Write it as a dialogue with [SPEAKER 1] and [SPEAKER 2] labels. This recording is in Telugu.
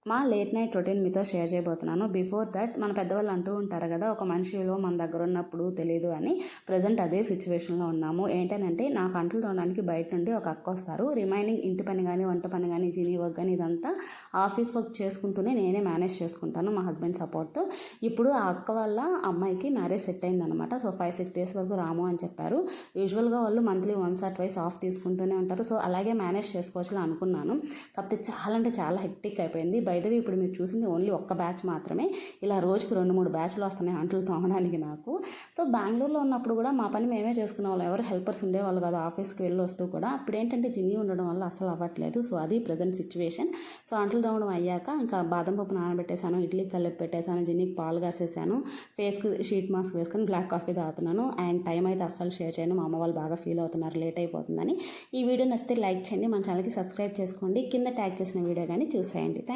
[SPEAKER 1] మా లేట్ నైట్ రొటీన్ మీతో షేర్ చేయబోతున్నాను. బిఫోర్ దట్ మన పెద్దవాళ్ళు అంటూ ఉంటారు కదా, ఒక మనిషిలో మన దగ్గర ఉన్నప్పుడు తెలియదు అని. ప్రజెంట్ అదే సిచ్యువేషన్లో ఉన్నాము. ఏంటంటే నాకు అంట్లు తోమడానికి బయట నుండి ఒక అక్క వస్తారు. రిమైనింగ్ ఇంటి పని కానీ, వంట పని కానీ, జీనీ వర్క్ కానీ ఇదంతా ఆఫీస్ వర్క్ చేసుకుంటూనే నేనే మేనేజ్ చేసుకుంటాను మా హస్బెండ్ సపోర్ట్తో. ఇప్పుడు ఆ అక్క వాళ్ళ అమ్మాయికి మ్యారేజ్ సెట్ అయిందనమాట. సో 5-6 డేస్ వరకు రాము అని చెప్పారు. యూజువల్గా వాళ్ళు మంత్లీ 1 or 2 ఆఫ్ తీసుకుంటూనే ఉంటారు. సో అలాగే మేనేజ్ చేసుకోవచ్చు అనుకున్నాను. కాకపోతే చాలా హెక్టిక్ అయిపోయింది. బైదవి ఇప్పుడు మీరు చూసింది ఓన్లీ ఒక్క బ్యాచ్ మాత్రమే. ఇలా రోజుకి 2-3 బ్యాచ్లు వస్తున్నాయి అంట్లు తోమడానికి నాకు. సో బెంగళూరులో ఉన్నప్పుడు కూడా మా పని మేమే చేసుకునే వాళ్ళం. ఎవరు హెల్పర్స్ ఉండేవాళ్ళు కాదు ఆఫీస్కి వెళ్ళి వస్తూ కూడా. ఇప్పుడు ఏంటంటే జిన్ని ఉండడం వల్ల అసలు అవ్వట్లేదు. సో అది ప్రజెంట్ సిచ్యువేషన్. సో అంట్లు తోమడం అయ్యాక ఇంకా బాదం పప్పు నానబెట్టేశాను, ఇడ్లీ కలిపి పెట్టేశాను, జిన్నికి పాలు కాసేసాను, ఫేస్కి షీట్ మాస్క్ వేసుకొని బ్లాక్ కాఫీ తాగుతున్నాను. అండ్ టైం అయితే అస్సలు షేర్ చేయను. మా అమ్మ వాళ్ళు బాగా ఫీల్ అవుతున్నారు లేట్ అయిపోతుందని. ఈ వీడియో నచ్చితే లైక్ చేయండి, మన ఛానల్కి సబ్స్క్రైబ్ చేసుకోండి, కింద ట్యాగ్ చేసిన వీడియో కానీ చూసేయండి.